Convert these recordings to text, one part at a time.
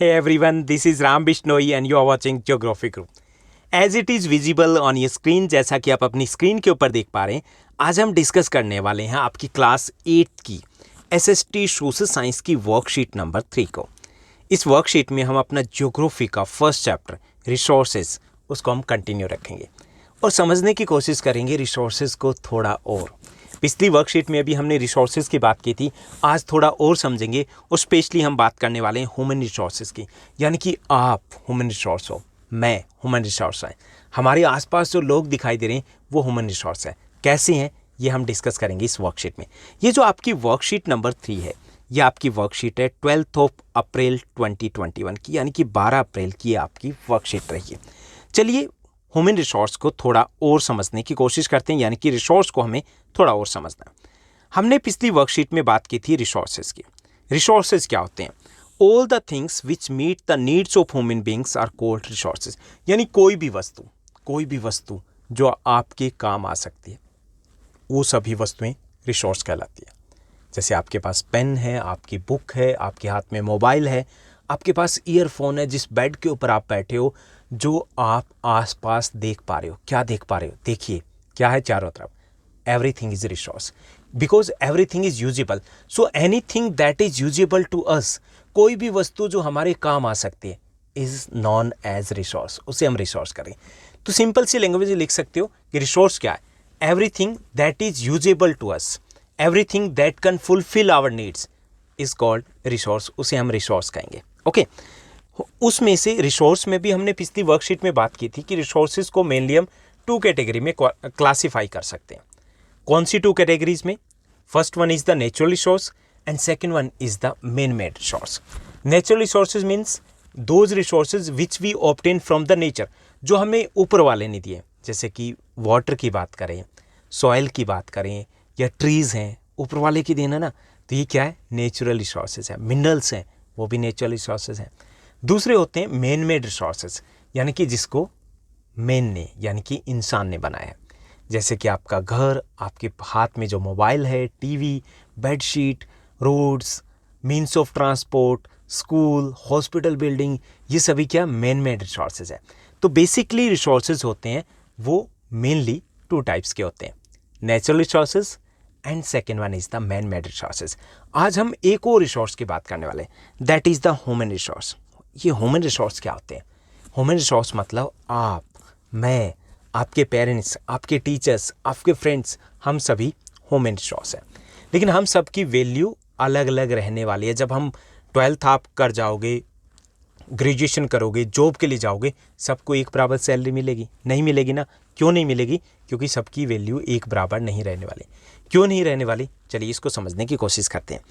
Hey everyone, this is Ram Bishnoi and you are watching Geography Group. As it is visible on your screen, जैसा कि आप अपनी screen के ऊपर देख पा रहे हैं, आज हम डिस्कस करने वाले हैं आपकी क्लास 8 की SST सोशल साइंस की वर्कशीट नंबर 3 को। इस वर्कशीट में हम अपना ज्योग्राफी का फर्स्ट चैप्टर रिसोर्सेज उसको हम कंटिन्यू रखेंगे और समझने की कोशिश करेंगे रिसोर्सेज को थोड़ा और। पिछली वर्कशीट में अभी हमने रिसोर्सेज की बात की थी, आज थोड़ा और समझेंगे और स्पेशली हम बात करने वाले हैं ह्यूमन रिसोर्सेज की, यानी कि आप ह्यूमन रिसोर्स हो, मैं ह्यूमन रिसोर्स है, हमारे आसपास जो लोग दिखाई दे रहे हैं वो ह्यूमन रिसोर्स है। कैसे हैं ये हम डिस्कस करेंगे इस वर्कशीट में। ये जो आपकी वर्कशीट नंबर 3 है, ये आपकी वर्कशीट है 12 अप्रैल 2021 की, यानी कि 12 अप्रैल की आपकी वर्कशीट रही है। चलिए ह्यूमन रिसोर्स को थोड़ा और समझने की कोशिश करते हैं, यानी कि रिसोर्स को हमें थोड़ा और समझना है। हमने पिछली वर्कशीट में बात की थी रिसोर्सेज की। रिसोर्सेज क्या होते हैं? All the things which meet the needs of human beings are called resources, यानी कोई भी वस्तु जो आपके काम आ सकती है वो सभी वस्तुएं रिसोर्स कहलाती है। जैसे आपके पास पेन है, आपकी बुक है, आपके हाथ में मोबाइल है, आपके पास ईयरफोन है, जिस बेड के ऊपर आप बैठे हो, जो आप आसपास देख पा रहे हो। क्या देख पा रहे हो? देखिए क्या है चारों तरफ। Everything is resource because everything is usable. So anything that is usable to us, कोई भी वस्तु जो हमारे काम आ सकती है इज नॉन एज रिसोर्स, उसे हम रिसोर्स करें। तो सिंपल सी लैंग्वेज लिख सकते हो कि रिसोर्स क्या है? Everything that is usable to us, everything that can fulfil our needs is called resource, उसे हम रिसोर्स कहेंगे। ओके उसमें से रिसोर्स में भी हमने पिछली वर्कशीट में बात की थी कि रिसोर्सेज को मेनली हम 2 कैटेगरी में क्लासीफाई कर सकते हैं। कौन सी 2 कैटेगरीज में? First one is the natural resource and second one is the man made resource. Natural resources means those resources which we obtain from the nature, जो हमें ऊपर वाले ने दिए। जैसे कि वाटर की बात करें, सॉइल की बात करें, या ट्रीज़ हैं, ऊपर वाले की देना ना, तो ये क्या है? नेचुरल रिसोर्सेज है। मिनरल्स हैं, वो भी नेचुरल रिसोर्सेज हैं। दूसरे होते हैं मैन मेड रिसोर्सेज, यानी कि जिसको मैन ने यानी कि इंसान ने बनाया है। जैसे कि आपका घर, आपके हाथ में जो मोबाइल है, TV, bedsheet, roads, means of transport, school, hospital building, ये सभी क्या मैन मेड रिसोर्सेज है। तो बेसिकली रिसोर्सेज होते हैं वो मेनली 2 टाइप्स के होते हैं, natural resources and second one is the man made resources. आज हम एक और रिसोर्स की बात करने वाले हैं, that is the human resource. ये ह्यूमन रिसोर्स क्या होते हैं? ह्यूमन रिसोर्स मतलब आप, मैं, आपके पेरेंट्स, आपके टीचर्स, आपके फ्रेंड्स, हम सभी ह्यूमन रिसोर्स हैं। लेकिन हम सब की वैल्यू अलग अलग रहने वाली है। जब हम 12th आप कर जाओगे, ग्रेजुएशन करोगे, जॉब के लिए जाओगे, सबको एक बराबर सैलरी मिलेगी? नहीं मिलेगी ना। क्यों नहीं मिलेगी? क्योंकि सबकी वैल्यू एक बराबर नहीं रहने वाली। क्यों नहीं रहने वाली? चलिए इसको समझने की कोशिश करते हैं।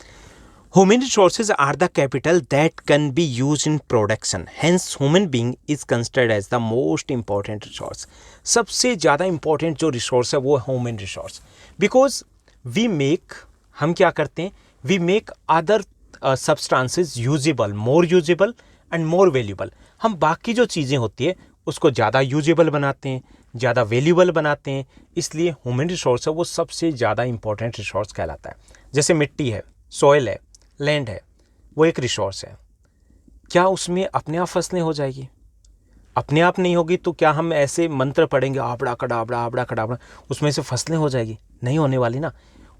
Human resources are the capital that can be used in production. Hence, human being is considered as the most important resource. सबसे ज़्यादा important जो resource है वो है human resource. Because we make, हम क्या करते हैं? We make other substances usable, more usable and more valuable. हम बाकी जो चीज़ें होती है उसको ज़्यादा usable बनाते हैं, ज़्यादा valuable बनाते हैं, इसलिए human resource है वो सबसे ज़्यादा important resource कहलाता है। जैसे मिट्टी है, soil है, लैंड है, वो एक रिसोर्स है। क्या उसमें अपने आप फसलें हो जाएगी? अपने आप नहीं होगी तो क्या हम ऐसे मंत्र पढ़ेंगे आबड़ा कडाबड़ा उसमें से फसलें हो जाएगी? नहीं होने वाली ना।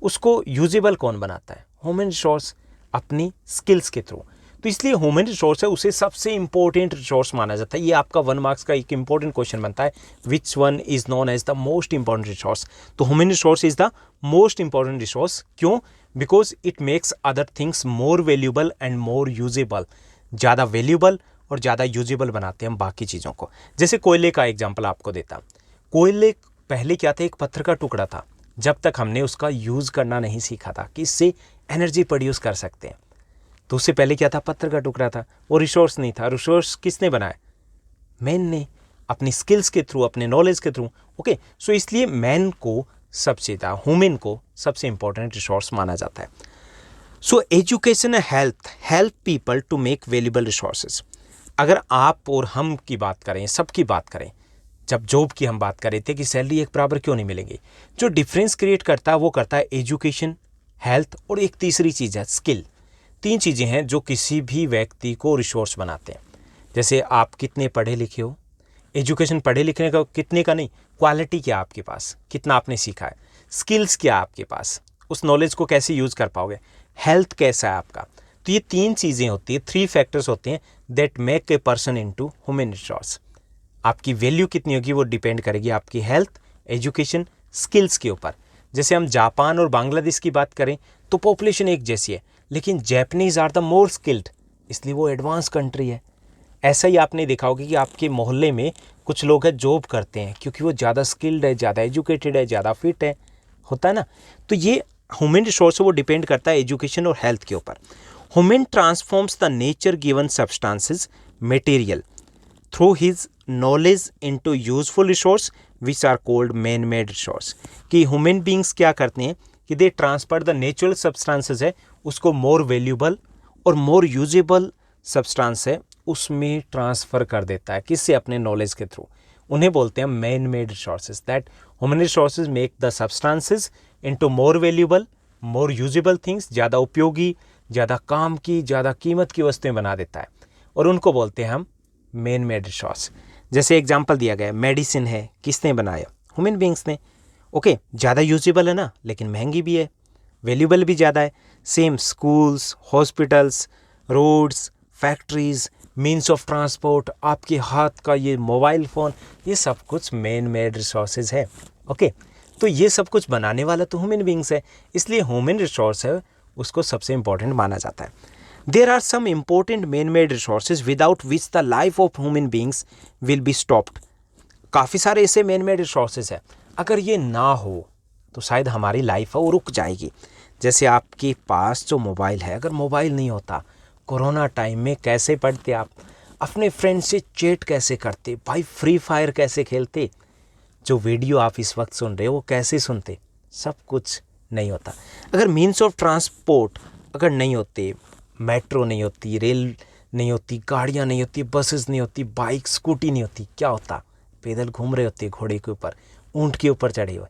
उसको यूजेबल कौन बनाता है? ह्यूमन रिसोर्स, अपनी स्किल्स के थ्रू। तो इसलिए ह्यूमन रिसोर्स है उसे सबसे इंपॉर्टेंट रिसोर्स माना जाता है। ये आपका 1 मार्क्स का एक इंपॉर्टेंट क्वेश्चन बनता है, which one is known as the most important resource. तो human resource is the most important resource. क्यों? Because it makes other things more valuable and more usable. ज़्यादा वैल्यूबल और ज़्यादा यूजेबल बनाते हैं हम बाकी चीज़ों को। जैसे कोयले का एग्जाम्पल आपको देता। कोयले पहले क्या था? एक पत्थर का टुकड़ा था। जब तक हमने उसका यूज़ करना नहीं सीखा था कि इससे एनर्जी प्रोड्यूस कर सकते हैं, तो उससे पहले क्या था? पत्थर का टुकड़ा था, वो रिसोर्स नहीं था। रिसोर्स किसने बनाया? मैन ने, अपनी स्किल्स के थ्रू, अपने नॉलेज के थ्रू। ओके सो इसलिए मैन को सबसे ज़्यादा, ह्यूमन को सबसे इंपॉर्टेंट रिसोर्स माना जाता है। So education health help people to make valuable resources. अगर आप और हम की बात करें, सबकी बात करें, जब जॉब की हम बात कर रहे थे कि सैलरी एक बराबर क्यों नहीं मिलेगी, जो डिफरेंस क्रिएट करता है वो करता है एजुकेशन, हेल्थ और एक तीसरी चीज़ है स्किल। तीन चीज़ें हैं जो किसी भी व्यक्ति को रिसोर्स बनाते हैं। जैसे आप कितने पढ़े लिखे हो, एजुकेशन पढ़े लिखने का कितने का नहीं, क्वालिटी क्या आपके पास, कितना आपने सीखा है, स्किल्स क्या आपके पास, उस नॉलेज को कैसे यूज़ कर पाओगे, हेल्थ कैसा है आपका। तो ये तीन चीज़ें होती है, 3 फैक्टर्स होते हैं that make a person into human resource. आपकी वैल्यू कितनी होगी वो डिपेंड करेगी आपकी हेल्थ, एजुकेशन, स्किल्स के ऊपर। जैसे हम जापान और बांग्लादेश की बात करें तो पॉपुलेशन एक जैसी है, लेकिन Japanese are the more skilled, इसलिए वो एडवांस कंट्री है। ऐसा ही आपने देखा होगा कि आपके मोहल्ले में कुछ लोग हैं जॉब करते हैं क्योंकि वो ज़्यादा स्किल्ड है, ज़्यादा एजुकेटेड है, ज़्यादा फिट है, होता है ना। तो ये ह्यूमन रिसोर्स वो डिपेंड करता है एजुकेशन और हेल्थ के ऊपर। Human transforms the nature given substances material through his knowledge into useful resource which are called man made resource. कि ह्यूमन बींग्स क्या करते हैं कि they transfer the natural substances है उसको मोर वैल्यूबल और मोर यूजेबल सब्सटेंस है उसमें ट्रांसफ़र कर देता है, किससे, अपने नॉलेज के थ्रू। उन्हें बोलते हैं man made resources. That human resources make the substances into more valuable, more usable things, ज़्यादा उपयोगी, ज़्यादा काम की, ज़्यादा कीमत की वस्तुएं बना देता है, और उनको बोलते हैं हम मैन मेड रिसोर्स। जैसे एग्जाम्पल दिया गया, मेडिसिन है, किसने बनाया, ह्यूमन बींग्स ने। ओके, ज़्यादा यूजेबल है ना, लेकिन महंगी भी है, वैल्यूबल भी ज़्यादा है। Same schools, hospitals, roads, factories, means of transport, आपके हाथ का ये मोबाइल फ़ोन, ये सब कुछ मैन मेड रिसोर्सेज है। ओके, तो ये सब कुछ बनाने वाला तो ह्यूमन बींग्स है, इसलिए ह्यूमन रिसोर्स है उसको सबसे इंपॉर्टेंट माना जाता है। There are some important man made resources without which the life of human beings will be stopped. काफ़ी सारे ऐसे मैन मेड रिसोर्सेज है, अगर ये ना हो तो शायद हमारी लाइफ है वो रुक जाएगी। जैसे आपके पास जो मोबाइल है, अगर मोबाइल नहीं होता, कोरोना टाइम में कैसे पढ़ते आप, अपने फ्रेंड से चैट कैसे करते भाई, फ्री फायर कैसे खेलते, जो वीडियो आप इस वक्त सुन रहे हो वो कैसे सुनते, सब कुछ नहीं होता। अगर मीन्स ऑफ ट्रांसपोर्ट अगर नहीं होते, मेट्रो नहीं होती, रेल नहीं होती, गाड़ियाँ नहीं होती, बसेस नहीं होती, बाइक स्कूटी नहीं होती, क्या होता, पैदल घूम रहे होते, घोड़े के ऊपर, ऊँट के ऊपर चढ़े हुए।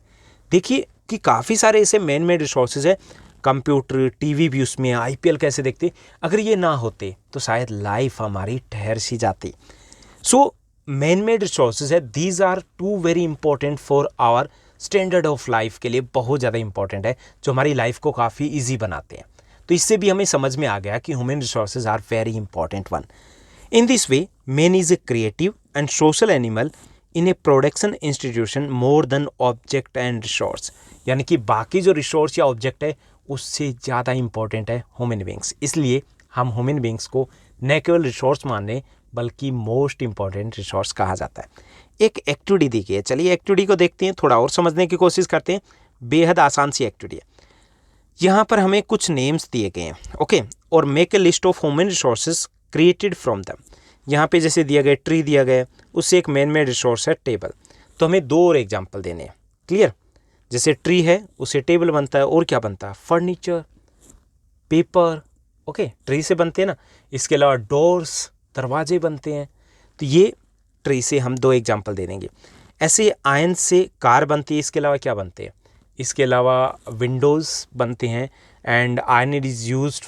देखिए कि काफ़ी सारे ऐसे मैन मेड रिसोर्सेज है, कंप्यूटर, टीवी भी उसमें, आईपीएल कैसे देखते, अगर ये ना होते तो शायद लाइफ हमारी ठहर सी जाती। सो मैन मेड रिसोर्सेज है, these are too very important for our standard of life के लिए, बहुत ज़्यादा इंपॉर्टेंट है, जो हमारी लाइफ को काफ़ी ईजी बनाते हैं। तो इससे भी हमें समझ में आ गया कि human resources are very important one. In this way man is a creative and social animal in a production institution more than object and resource. यानी कि बाकी जो रिसोर्स या ऑब्जेक्ट है उससे ज़्यादा इंपॉर्टेंट है ह्यूमन बींग्स, इसलिए हम ह्यूमन बींग्स को न केवल रिसोर्स माने बल्कि मोस्ट इंपॉर्टेंट रिसोर्स कहा जाता है। एक एक्टिविटी दी गई है, चलिए एक्टिविटी को देखते हैं, थोड़ा और समझने की कोशिश करते हैं। बेहद आसान सी एक्टिविटी है। यहाँ पर हमें कुछ नेम्स दिए गए हैं, ओके, और make a list of human resources created from them. यहाँ पे जैसे दिया गया ट्री दिया गया, उससे एक मैन मेड रिसोर्स है टेबल, तो हमें 2 और एग्जाम्पल देने हैं। क्लियर, जैसे ट्री है उससे टेबल बनता है, और क्या बनता है, फर्नीचर, पेपर, ओके, ट्री से बनते हैं ना। इसके अलावा डोर्स, दरवाजे बनते हैं, तो ये ट्री से हम 2 एग्जाम्पल दे देंगे। ऐसे आयरन से कार बनती है, इसके अलावा क्या बनते हैं, इसके अलावा विंडोज़ बनते हैं, and iron is used,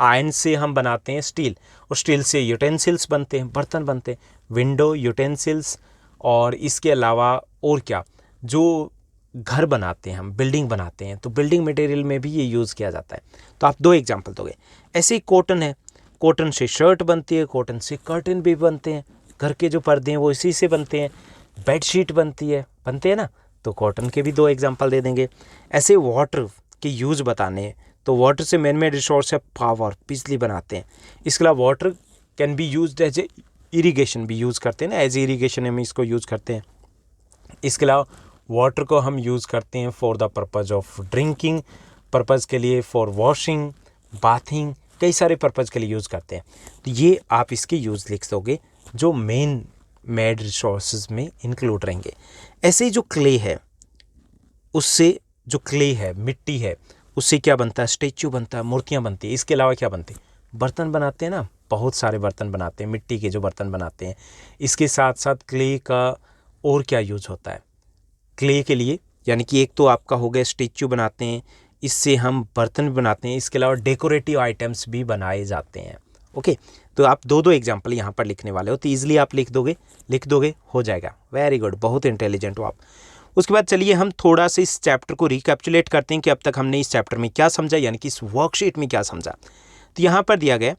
iron से हम बनाते हैं स्टील, और स्टील से यूटेंसिल्स बनते हैं, बर्तन बनते हैं, विंडो, यूटेंसिल्स, और इसके अलावा और क्या, जो घर बनाते हैं हम, बिल्डिंग बनाते हैं, तो बिल्डिंग मटेरियल में भी ये यूज़ किया जाता है। तो आप 2 एग्जाम्पल दोगे। ऐसे ही कॉटन है, कॉटन से शर्ट बनती है, कॉटन से कर्टन भी बनते हैं, घर के जो पर्दे हैं वो इसी से बनते हैं, बेडशीट बनते हैं ना, तो कॉटन के भी 2 एग्जाम्पल दे देंगे। ऐसे वाटर के यूज़ बताने हैं, तो वाटर से मैन मेड रिसोर्स है पावर, बिजली बनाते हैं। इसके अलावा water can be used as a irrigation, भी यूज़ करते हैं ना, एज ए इरीगेशन हम इसको यूज़ करते हैं। इसके अलावा वाटर को हम यूज़ करते हैं for the purpose of drinking purpose के लिए, फॉर वॉशिंग, बाथिंग, कई सारे पर्पज़ के लिए यूज़ करते हैं। तो ये आप इसके यूज़ लिख दोगे जो मेन मेड रिसोर्सेज में इंक्लूड रहेंगे। ऐसे ही जो क्ले है, उससे जो क्ले है, मिट्टी है, उससे क्या बनता है, स्टेचू बनता है, मूर्तियाँ बनती है। इसके अलावा क्या बनते हैं, बर्तन बनाते हैं ना, बहुत सारे बर्तन बनाते हैं, मिट्टी के जो बर्तन बनाते हैं। इसके साथ साथ क्ले का और क्या यूज़ होता है, क्ले के लिए, यानी कि एक तो आपका हो गया स्टेचू बनाते हैं, इससे हम बर्तन भी बनाते हैं, इसके अलावा डेकोरेटिव आइटम्स भी बनाए जाते हैं। ओके, तो आप दो एग्जाम्पल यहाँ पर लिखने वाले हो, तो ईजिली आप लिख दोगे हो जाएगा। वेरी गुड, बहुत इंटेलिजेंट हो आप। उसके बाद चलिए हम थोड़ा सा इस चैप्टर को रिकैप्चुलेट करते हैं कि अब तक हमने इस चैप्टर में क्या समझा, यानी कि इस वर्कशीट में क्या समझा। तो यहाँ पर दिया गया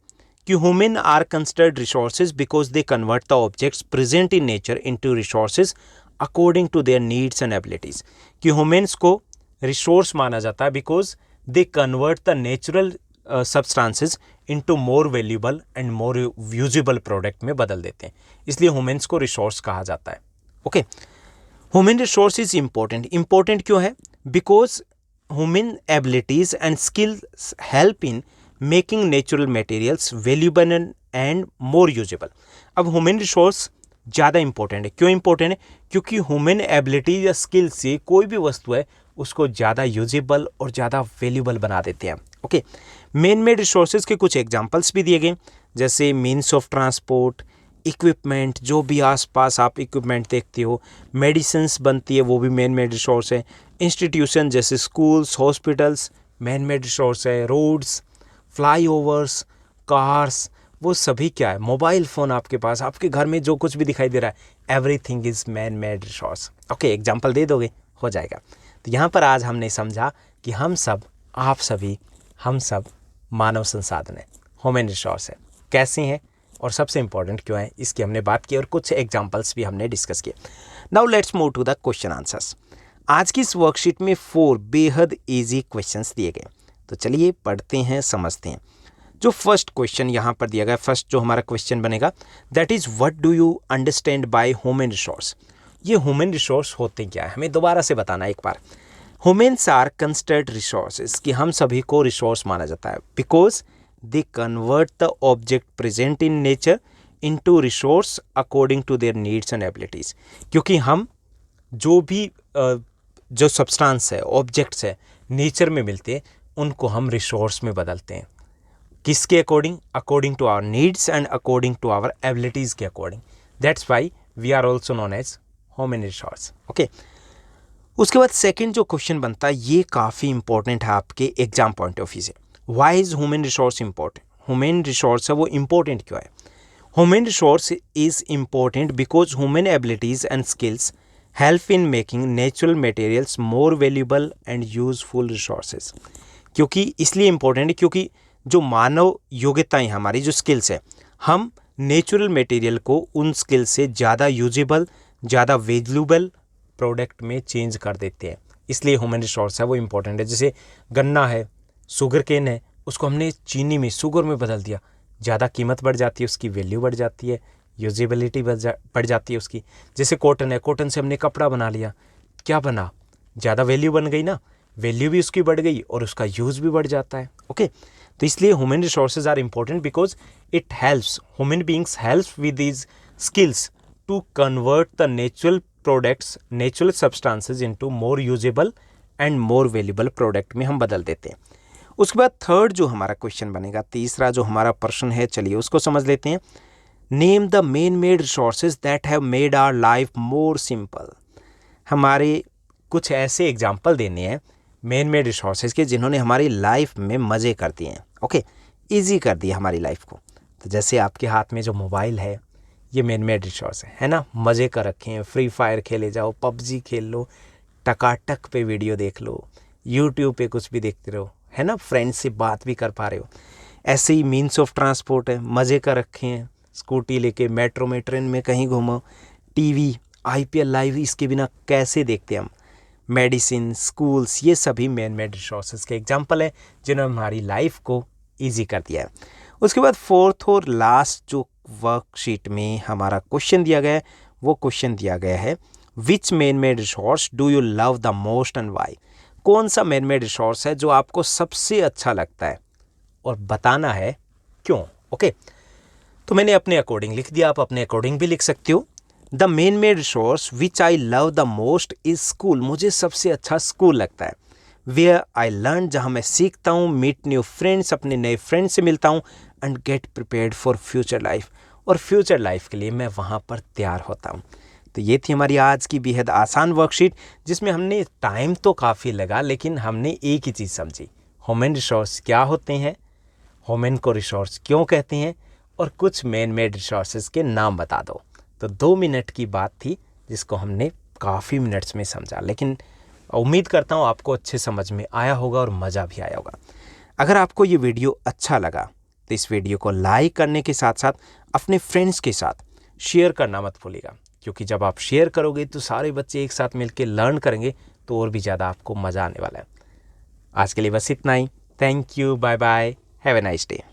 कि human are considered resources because they convert the objects present in nature into resources according to their needs and abilities. कि ह्यूमन्स को रिसोर्स माना जाता है because they convert the natural substances into more valuable and more usable product में बदल देते हैं, इसलिए ह्यूमन्स को रिसोर्स कहा जाता है। Okay, human resource is important क्यों है? Because human abilities and skills help in making natural materials valuable and more usable. अब ह्यूमन रिसोर्स ज़्यादा इंपॉर्टेंट है। क्यों इंपॉर्टेंट है? क्योंकि ह्यूमन एबिलिटी या स्किल से कोई भी वस्तु है उसको ज़्यादा यूजेबल और ज़्यादा वैल्यूबल बना देते हैं। ओके, मेन मेड रिसोर्सेज के कुछ एग्जांपल्स भी दिए गए, जैसे मीन्स ऑफ ट्रांसपोर्ट, इक्विपमेंट, जो भी आसपास आप इक्विपमेंट देखते हो, मेडिसिन्स बनती है वो भी मैन मेड रिसोर्स है, इंस्टीट्यूशन जैसे schools, hospitals man made resource है, रोड्स, फ्लाईओवर्स, कार्स, वो सभी क्या है, मोबाइल फ़ोन आपके पास, आपके घर में जो कुछ भी दिखाई दे रहा है, everything is man made resource. Okay, example दे दोगे हो जाएगा। तो यहाँ पर आज हमने समझा कि हम सब, आप सभी, हम सब मानव संसाधन है, ह्यूमन रिसोर्स है, कैसे हैं और सबसे इंपॉर्टेंट क्यों है, इसकी हमने बात की और कुछ एग्जांपल्स भी हमने डिस्कस किए। Now let's move to the question answers. आज की इस वर्कशीट में 4 बेहद इजी क्वेश्चंस दिए गए, तो चलिए पढ़ते हैं, समझते हैं। जो फर्स्ट क्वेश्चन यहाँ पर दिया गया, फर्स्ट जो हमारा क्वेश्चन बनेगा, that is what do you understand by human resource. ये ह्यूमन रिसोर्स होते क्या है, हमें दोबारा से बताना एक बार। ह्यूमन्स आर कंसिडर्ड रिसोर्सेज, कि हम सभी को रिसोर्स माना जाता है, because they convert the object present in nature into resource according to their needs and abilities. क्योंकि हम जो भी जो सब्सटेंस है, ऑब्जेक्ट्स है, नेचर में मिलते हैं, उनको हम रिसोर्स में बदलते हैं। किसके according? According to our needs and according to our abilities के according. That's why we are also known as human resource. Okay, उसके बाद सेकंड जो क्वेश्चन बनता है, ये काफ़ी इंपॉर्टेंट है आपके एग्जाम पॉइंट ऑफ व्यू से। Why is human resource important? Human resource है वो इंपॉर्टेंट क्यों है? Human resource is important because human abilities and skills help in making natural materials more valuable and useful resources. क्योंकि इसलिए important है क्योंकि जो मानव योग्यताएं, हमारी जो स्किल्स है, हम नेचुरल मटेरियल को उन स्किल्स से ज़्यादा यूजेबल, ज़्यादा वैल्यूबल प्रोडक्ट में चेंज कर देते हैं, इसलिए ह्यूमन रिसोर्स है वो इंपॉर्टेंट है। जैसे गन्ना है, शुगर केन है, उसको हमने चीनी में, शुगर में बदल दिया, ज़्यादा कीमत बढ़ जाती है, उसकी वैल्यू बढ़ जाती है, यूजेबिलिटी बढ़ जाती है उसकी। जैसे कॉटन है, कॉटन से हमने कपड़ा बना लिया, क्या बना, ज़्यादा वैल्यू बन गई ना, वैल्यू भी उसकी बढ़ गई और उसका यूज़ भी बढ़ जाता है। ओके, तो इसलिए human resources are important because it helps, human beings helps with these skills to convert the natural products, natural substances into more usable and more valuable product में हम बदल देते हैं। उसके बाद थर्ड जो हमारा क्वेश्चन बनेगा, तीसरा जो हमारा प्रश्न है, चलिए उसको समझ लेते हैं। Name the men made resources that have made our life more simple. हमारे कुछ ऐसे एग्जाम्पल देने हैं मेन मेड रिसोर्सेज के जिन्होंने हमारी लाइफ में मज़े कर दिए हैं। ओके, ईजी कर दिया हमारी लाइफ को। तो जैसे आपके हाथ में जो मोबाइल है, ये मैन मेड रिसोर्स है ना, मज़े कर रखे हैं, फ्री फायर खेले जाओ, पबजी खेल लो, टकाटक पे वीडियो देख लो, यूट्यूब पे कुछ भी देखते रहो, है ना, फ्रेंड्स से बात भी कर पा रहे हो। ऐसे ही मीन्स ऑफ ट्रांसपोर्ट है, मज़े कर रखे हैं, स्कूटी लेके मेट्रो में, ट्रेन में कहीं घूमो, टीवी, IPL लाइव, इसके बिना कैसे देखते हम, मेडिसिन, स्कूल्स, ये सभी मैन मेड रिसोर्सेज के एग्जाम्पल है जिन्होंने हमारी लाइफ को ईजी कर दिया है। उसके बाद फोर्थ और लास्ट जो वर्कशीट में हमारा क्वेश्चन दिया गया है, वो क्वेश्चन दिया गया है, which man made resource do you love the most and why. कौन सा मैन मेड रिसोर्स है जो आपको सबसे अच्छा लगता है और बताना है क्यों। ओके, तो मैंने अपने अकॉर्डिंग लिख दिया, आप अपने अकॉर्डिंग भी लिख सकते हो। The men made resource which I love the most is school. मुझे सबसे अच्छा स्कूल लगता है। वेयर आई लर्न, जहाँ मैं सीखता हूँ, मीट न्यू फ्रेंड्स, अपने नए फ्रेंड्स से मिलता हूँ, and get prepared for future life, और फ्यूचर लाइफ के लिए मैं वहाँ पर तैयार होता हूँ। तो ये थी हमारी आज की बेहद आसान वर्कशीट, जिसमें हमने टाइम तो काफ़ी लगा लेकिन हमने एक ही चीज़ समझी, ह्यूमन रिसोर्स क्या होते हैं, ह्यूमन को रिसोर्स क्यों कहते हैं, और कुछ मैन मेड रिसोर्सेज के नाम बता दो। तो 2 मिनट की बात थी जिसको हमने काफ़ी मिनट्स में समझा, लेकिन उम्मीद करता हूँ आपको अच्छे समझ में आया होगा और मज़ा भी आया होगा। अगर आपको ये वीडियो अच्छा लगा तो इस वीडियो को लाइक करने के साथ साथ अपने फ्रेंड्स के साथ शेयर करना मत भूलिएगा, क्योंकि जब आप शेयर करोगे तो सारे बच्चे एक साथ मिलकर लर्न करेंगे तो और भी ज़्यादा आपको मज़ा आने वाला है। आज के लिए बस इतना ही। Thank you, bye bye, have a nice day.